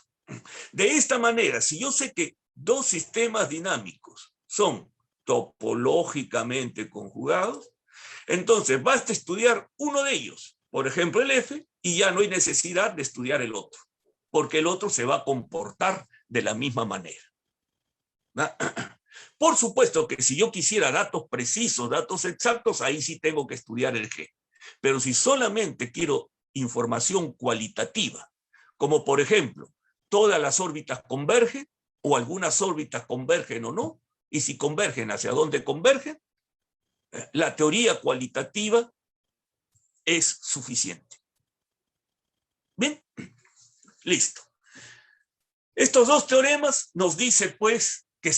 De esta manera, si yo sé que dos sistemas dinámicos son topológicamente conjugados, entonces basta estudiar uno de ellos, por ejemplo el F, y ya no hay necesidad de estudiar el otro, porque el otro se va a comportar de la misma manera. ¿No? Por supuesto que si yo quisiera datos precisos, datos exactos, ahí sí tengo que estudiar el G. Pero si solamente quiero información cualitativa, como por ejemplo, todas las órbitas convergen, o algunas órbitas convergen o no, y si convergen, ¿hacia dónde convergen? La teoría cualitativa es suficiente. Bien, listo. Estos dos teoremas nos dicen, pues, que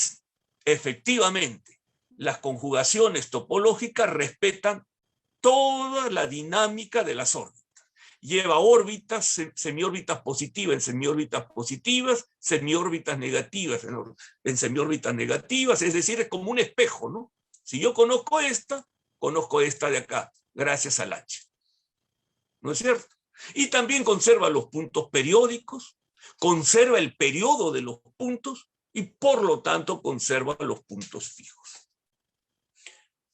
efectivamente las conjugaciones topológicas respetan toda la dinámica de las órbitas. Lleva órbitas, semiórbitas positivas en semiórbitas positivas, semiórbitas negativas en semiórbitas negativas, es decir, es como un espejo, ¿no? Si yo conozco esta de acá, gracias al H. ¿No es cierto? Y también conserva los puntos periódicos, conserva el periodo de los puntos y por lo tanto conserva los puntos fijos.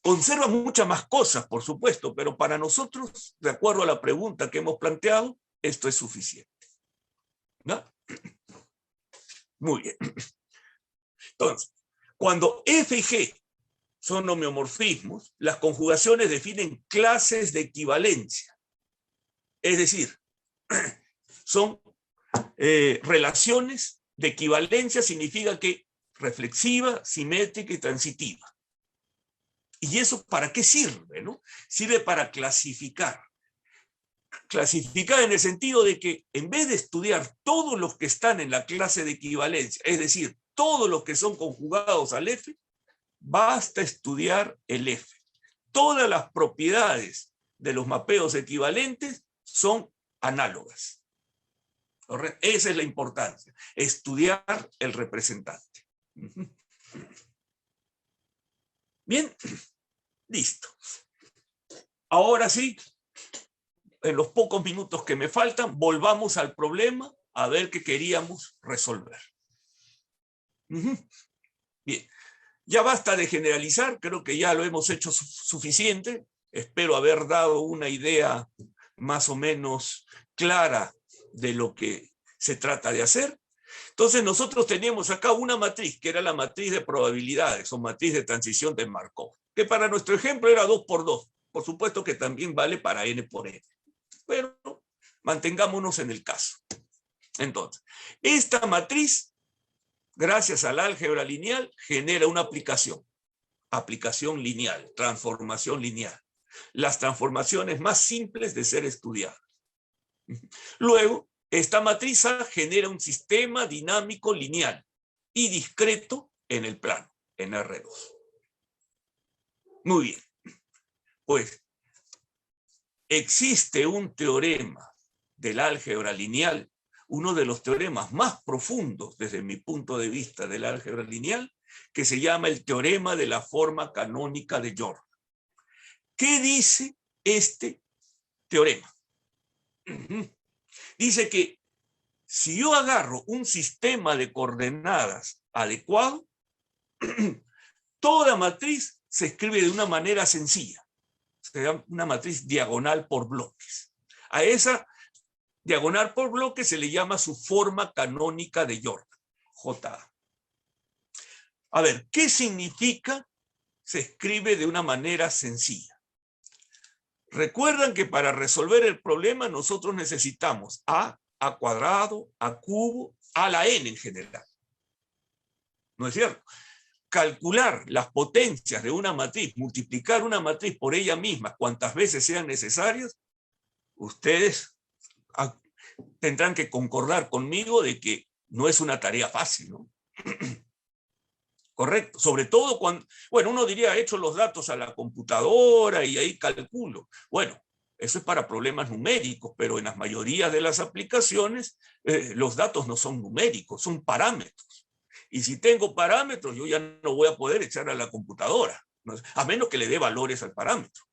Conserva muchas más cosas, por supuesto, pero para nosotros, de acuerdo a la pregunta que hemos planteado, esto es suficiente. ¿No? Muy bien. Entonces, cuando F y G son homeomorfismos, las conjugaciones definen clases de equivalencia. Es decir, son relaciones de equivalencia, significa que reflexiva, simétrica y transitiva. ¿Y eso para qué sirve? ¿No? Sirve para clasificar. Clasificar en el sentido de que en vez de estudiar todos los que están en la clase de equivalencia, es decir, todos los que son conjugados al F, basta estudiar el F. Todas las propiedades de los mapeos equivalentes son análogas. Esa es la importancia, estudiar el representante. Bien, listo. Ahora sí, en los pocos minutos que me faltan, volvamos al problema a ver qué queríamos resolver. Bien, ya basta de generalizar, creo que ya lo hemos hecho suficiente. Espero haber dado una idea más o menos clara de lo que se trata de hacer. Entonces nosotros teníamos acá una matriz, que era la matriz de probabilidades o matriz de transición de Markov, que para nuestro ejemplo era 2 por 2. Por supuesto que también vale para n por n. Pero mantengámonos en el caso. Entonces, esta matriz, gracias al álgebra lineal, genera una aplicación lineal, transformación lineal. Las transformaciones más simples de ser estudiadas. Luego, esta matriz A genera un sistema dinámico lineal y discreto en el plano, en R2. Muy bien. Pues, existe un teorema del álgebra lineal, uno de los teoremas más profundos desde mi punto de vista del álgebra lineal, que se llama el teorema de la forma canónica de Jordan. ¿Qué dice este teorema? Dice que si yo agarro un sistema de coordenadas adecuado, toda matriz se escribe de una manera sencilla. Se llama una matriz diagonal por bloques. A esa diagonal por bloques se le llama su forma canónica de Jordan, J. A ver, ¿qué significa se escribe de una manera sencilla? Recuerdan que para resolver el problema nosotros necesitamos a cuadrado, a cubo, a la n en general. ¿No es cierto? Calcular las potencias de una matriz, multiplicar una matriz por ella misma cuantas veces sean necesarias, ustedes tendrán que concordar conmigo de que no es una tarea fácil, ¿no? Correcto, sobre todo cuando, bueno, uno diría, he hecho los datos a la computadora y ahí calculo. Bueno, eso es para problemas numéricos, pero en la mayoría de las aplicaciones los datos no son numéricos, son parámetros. Y si tengo parámetros, yo ya no voy a poder echar a la computadora, ¿no? A menos que le dé valores al parámetro.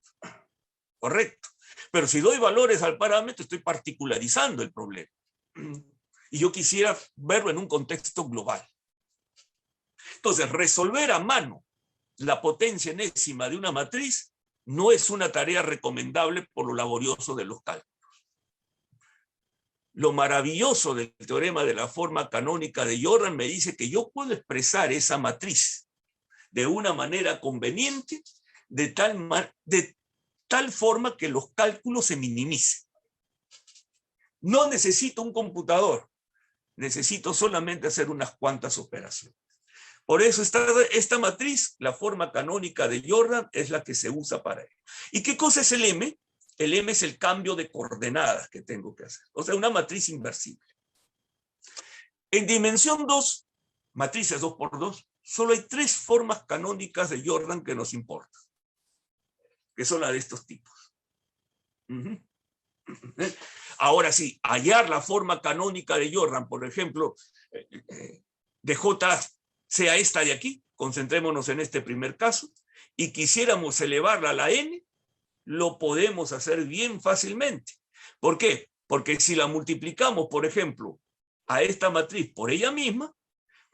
Correcto. Pero si doy valores al parámetro, estoy particularizando el problema. Y yo quisiera verlo en un contexto global. Entonces, resolver a mano la potencia enésima de una matriz no es una tarea recomendable por lo laborioso de los cálculos. Lo maravilloso del teorema de la forma canónica de Jordan me dice que yo puedo expresar esa matriz de una manera conveniente, de tal forma que los cálculos se minimicen. No necesito un computador, necesito solamente hacer unas cuantas operaciones. Por eso esta matriz, la forma canónica de Jordan, es la que se usa para ello. ¿Y qué cosa es el M? El M es el cambio de coordenadas que tengo que hacer. O sea, una matriz inversible. En dimensión 2, matrices 2 por 2, solo hay 3 formas canónicas de Jordan que nos importan, que son las de estos tipos. Ahora sí, hallar la forma canónica de Jordan, por ejemplo, de J sea esta de aquí, concentrémonos en este primer caso, y quisiéramos elevarla a la n, lo podemos hacer bien fácilmente. ¿Por qué? Porque si la multiplicamos, por ejemplo, a esta matriz por ella misma,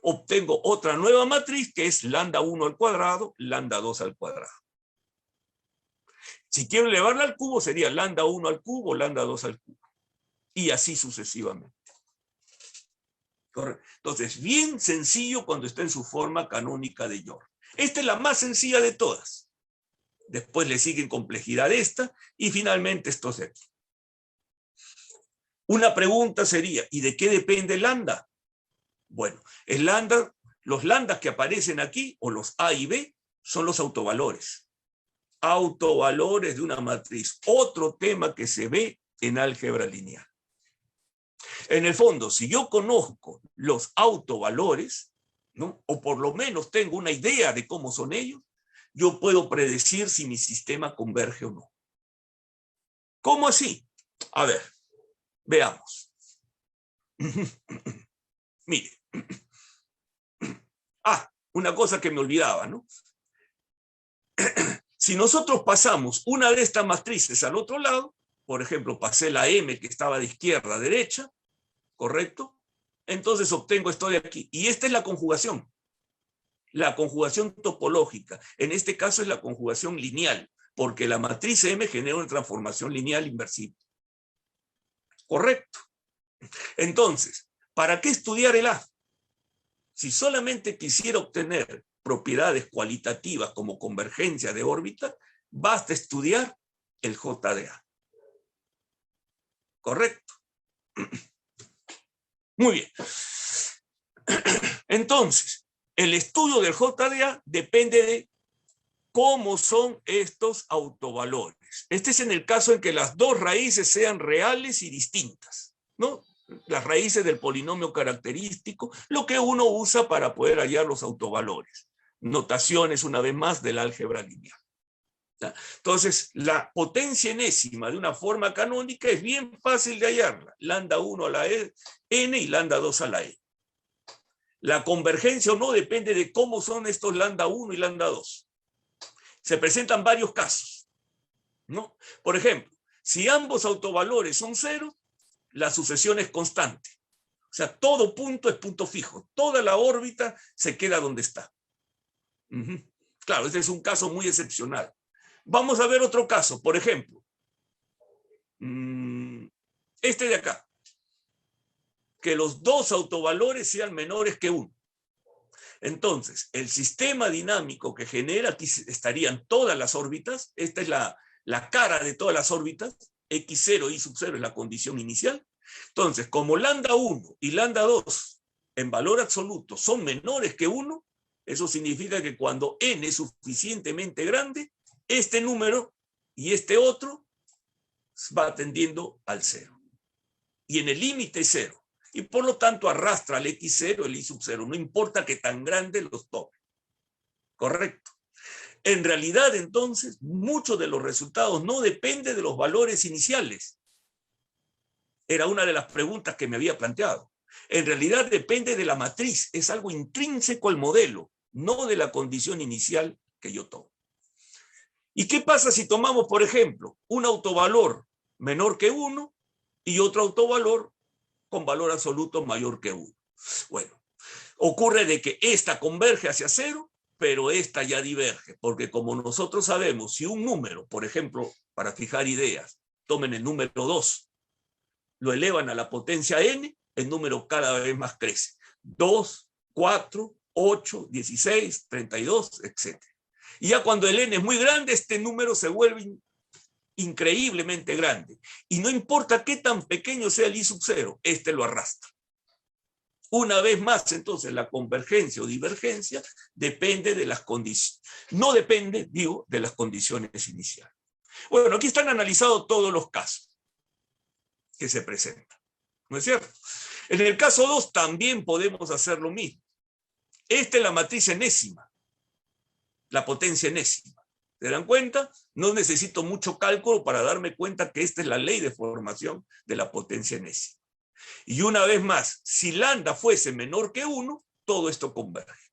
obtengo otra nueva matriz que es lambda 1 al cuadrado, lambda 2 al cuadrado. Si quiero elevarla al cubo, sería lambda 1 al cubo, lambda 2 al cubo. Y así sucesivamente. ¿Correcto? Entonces, bien sencillo cuando está en su forma canónica de Jordan. Esta es la más sencilla de todas. Después le sigue en complejidad esta, y finalmente esto de aquí. Una pregunta sería, ¿y de qué depende el lambda? Bueno, el lambda, los lambdas que aparecen aquí, o los A y B, son los autovalores. Autovalores de una matriz. Otro tema que se ve en álgebra lineal. En el fondo, si yo conozco los autovalores, ¿no? O por lo menos tengo una idea de cómo son ellos, yo puedo predecir si mi sistema converge o no. ¿Cómo así? A ver, veamos. Mire. Una cosa que me olvidaba, ¿no? Si nosotros pasamos una de estas matrices al otro lado, por ejemplo, pasé la M que estaba de izquierda a derecha, ¿correcto? Entonces obtengo esto de aquí. Y esta es la conjugación topológica. En este caso es la conjugación lineal, porque la matriz M genera una transformación lineal inversible. ¿Correcto? Entonces, ¿para qué estudiar el A? Si solamente quisiera obtener propiedades cualitativas como convergencia de órbita, basta estudiar el J de A. ¿Correcto? Muy bien. Entonces, el estudio del J de A depende de cómo son estos autovalores. Este es en el caso en que las dos raíces sean reales y distintas, ¿no? Las raíces del polinomio característico, lo que uno usa para poder hallar los autovalores. Notaciones, una vez más, del álgebra lineal. Entonces, la potencia enésima de una forma canónica es bien fácil de hallarla. Lambda 1 a la n y lambda 2 a la n. La convergencia o no depende de cómo son estos lambda 1 y lambda 2. Se presentan varios casos, ¿no? Por ejemplo, si ambos autovalores son 0, la sucesión es constante. O sea, todo punto es punto fijo. Toda la órbita se queda donde está. Claro, este es un caso muy excepcional. Vamos a ver otro caso. Por ejemplo, este de acá. Que los dos autovalores sean menores que 1. Entonces, el sistema dinámico que genera, aquí estarían todas las órbitas. Esta es la cara de todas las órbitas. X0 y sub 0 es la condición inicial. Entonces, como lambda 1 y lambda 2 en valor absoluto son menores que 1, eso significa que cuando n es suficientemente grande, este número y este otro va tendiendo al 0. Y en el límite 0. Y por lo tanto arrastra al X0, el Y sub 0. No importa que tan grande los tome. ¿Correcto? En realidad, entonces, muchos de los resultados no dependen de los valores iniciales. Era una de las preguntas que me había planteado. En realidad depende de la matriz. Es algo intrínseco al modelo, no de la condición inicial que yo tomo. ¿Y qué pasa si tomamos, por ejemplo, un autovalor menor que 1 y otro autovalor con valor absoluto mayor que 1? Bueno, ocurre de que esta converge hacia 0, pero esta ya diverge, porque como nosotros sabemos, si un número, por ejemplo, para fijar ideas, tomen el número 2, lo elevan a la potencia n, el número cada vez más crece. 2, 4, 8, 16, 32, etc. Y ya cuando el n es muy grande, este número se vuelve increíblemente grande. Y no importa qué tan pequeño sea el I sub 0, este lo arrastra. Una vez más, entonces, la convergencia o divergencia depende de las condiciones. No depende, digo, de las condiciones iniciales. Bueno, aquí están analizados todos los casos que se presentan, ¿no es cierto? En el caso 2 también podemos hacer lo mismo. Esta es la matriz enésima, la potencia enésima. ¿Se dan cuenta? No necesito mucho cálculo para darme cuenta que esta es la ley de formación de la potencia enésima. Y una vez más, si lambda fuese menor que 1, todo esto converge.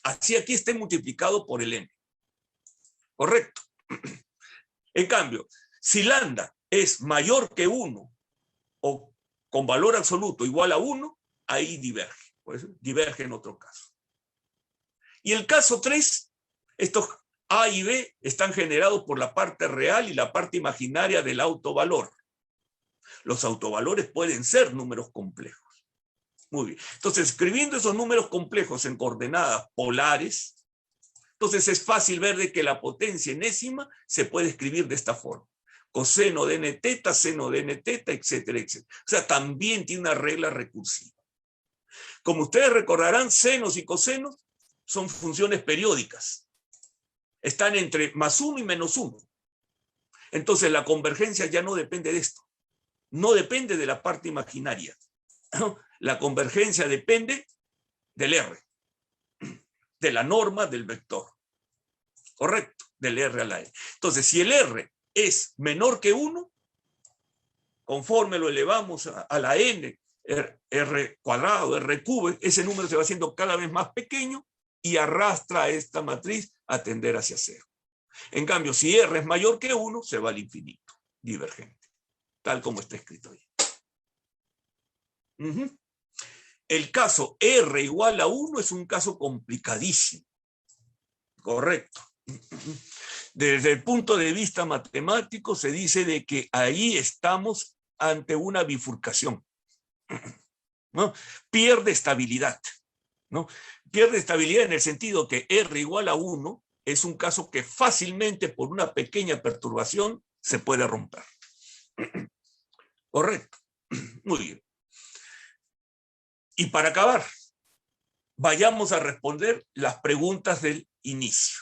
Así aquí esté multiplicado por el n. ¿Correcto? En cambio, si lambda es mayor que 1 o con valor absoluto igual a 1, ahí diverge. Pues diverge en otro caso. Y el caso 3, estos A y B están generados por la parte real y la parte imaginaria del autovalor. Los autovalores pueden ser números complejos. Muy bien. Entonces, escribiendo esos números complejos en coordenadas polares, entonces es fácil ver de que la potencia enésima se puede escribir de esta forma. Coseno de n teta, seno de n teta, etcétera, etcétera. O sea, también tiene una regla recursiva. Como ustedes recordarán, senos y cosenos son funciones periódicas. Están entre más 1 y menos 1. Entonces la convergencia ya no depende de esto. No depende de la parte imaginaria. La convergencia depende del R, de la norma del vector. ¿Correcto? Del R a la E. Entonces, si el R es menor que 1, conforme lo elevamos a la N, R cuadrado, R cubo, ese número se va haciendo cada vez más pequeño y arrastra a esta matriz a tender hacia 0. En cambio, si R es mayor que 1, se va al infinito, divergente, tal como está escrito ahí. El caso R igual a 1 es un caso complicadísimo. Correcto. Desde el punto de vista matemático se dice de que ahí estamos ante una bifurcación, ¿no? Pierde estabilidad, ¿no? Pierde estabilidad en el sentido que R igual a 1 es un caso que fácilmente por una pequeña perturbación se puede romper. Correcto. Muy bien. Y para acabar, vayamos a responder las preguntas del inicio.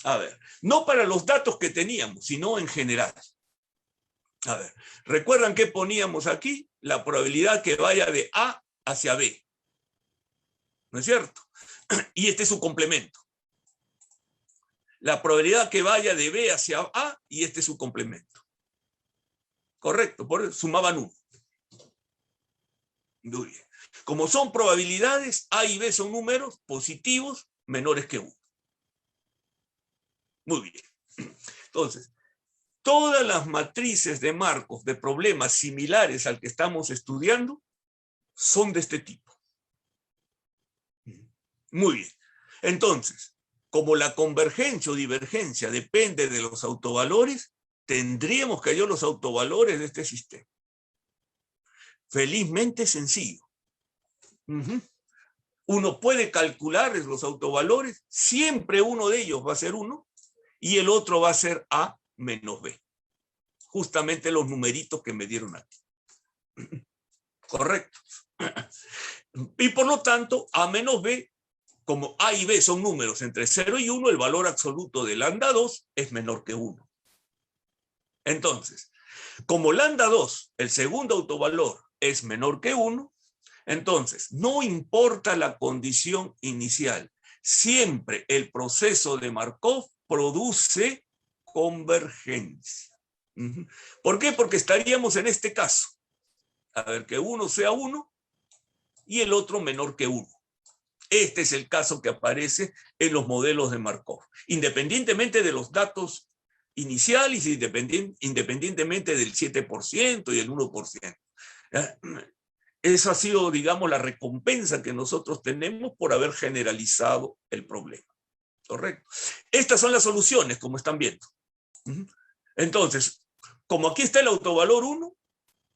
A ver, no para los datos que teníamos, sino en general. A ver, ¿recuerdan qué poníamos aquí? La probabilidad que vaya de A hacia B. ¿No es cierto? Y este es su complemento. La probabilidad que vaya de B hacia A y este es su complemento. Correcto, por eso sumaban 1. Muy bien. Como son probabilidades, A y B son números positivos menores que 1. Muy bien. Entonces, todas las matrices de Markov de problemas similares al que estamos estudiando son de este tipo. Muy bien. Entonces, como la convergencia o divergencia depende de los autovalores, tendríamos que hallar los autovalores de este sistema. Felizmente sencillo. Uno puede calcular los autovalores, siempre uno de ellos va a ser 1 y el otro va a ser A menos B. Justamente los numeritos que me dieron aquí. Correcto. Y por lo tanto, A menos B, como A y B son números entre 0 y 1, el valor absoluto de lambda 2 es menor que 1. Entonces, como lambda 2, el segundo autovalor, es menor que 1, entonces no importa la condición inicial, siempre el proceso de Markov produce convergencia. ¿Por qué? Porque estaríamos en este caso. A ver, que uno sea 1 y el otro menor que 1. Este es el caso que aparece en los modelos de Markov, independientemente de los datos iniciales y independientemente del 7% y el 1%. Esa ha sido, digamos, la recompensa que nosotros tenemos por haber generalizado el problema. ¿Correcto? Estas son las soluciones, como están viendo. Entonces, como aquí está el autovalor 1,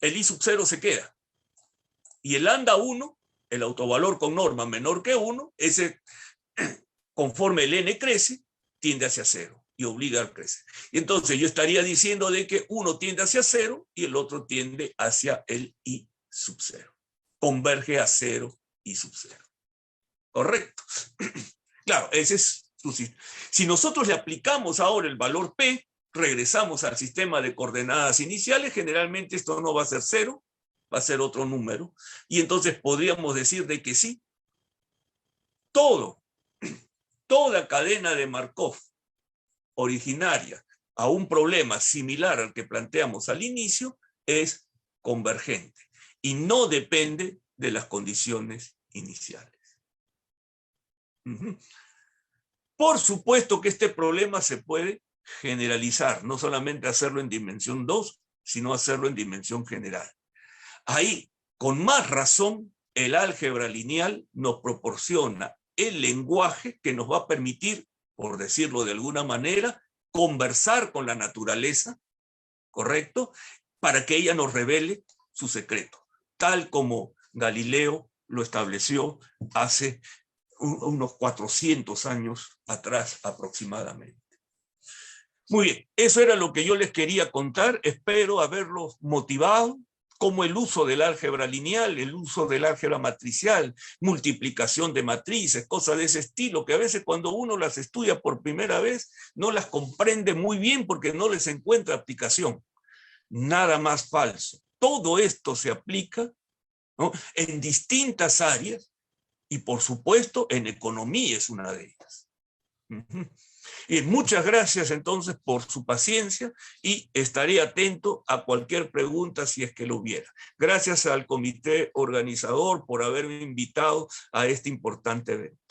el I sub 0 se queda. Y el lambda 1, el autovalor con norma menor que 1, ese, conforme el n crece, tiende hacia 0 y obliga a crecer. Y entonces yo estaría diciendo de que uno tiende hacia 0 y el otro tiende hacia el I sub 0. Converge a 0 I sub 0. ¿Correcto? Claro, esa es Si nosotros le aplicamos ahora el valor P, regresamos al sistema de coordenadas iniciales, generalmente esto no va a ser 0, va a ser otro número, y entonces podríamos decir de que sí, toda cadena de Markov originaria a un problema similar al que planteamos al inicio es convergente y no depende de las condiciones iniciales. Por supuesto que este problema se puede generalizar, no solamente hacerlo en dimensión 2, sino hacerlo en dimensión general. Ahí, con más razón, el álgebra lineal nos proporciona el lenguaje que nos va a permitir, por decirlo de alguna manera, conversar con la naturaleza, ¿correcto? Para que ella nos revele su secreto, tal como Galileo lo estableció hace unos 400 años atrás aproximadamente. Muy bien, eso era lo que yo les quería contar. Espero haberlos motivado, como el uso del álgebra lineal, el uso del álgebra matricial, multiplicación de matrices, cosas de ese estilo, que a veces cuando uno las estudia por primera vez no las comprende muy bien porque no les encuentra aplicación. Nada más falso. Todo esto se aplica, ¿no?, en distintas áreas y por supuesto en economía es una de ellas. Y muchas gracias entonces por su paciencia y estaré atento a cualquier pregunta si es que lo hubiera. Gracias al comité organizador por haberme invitado a este importante evento.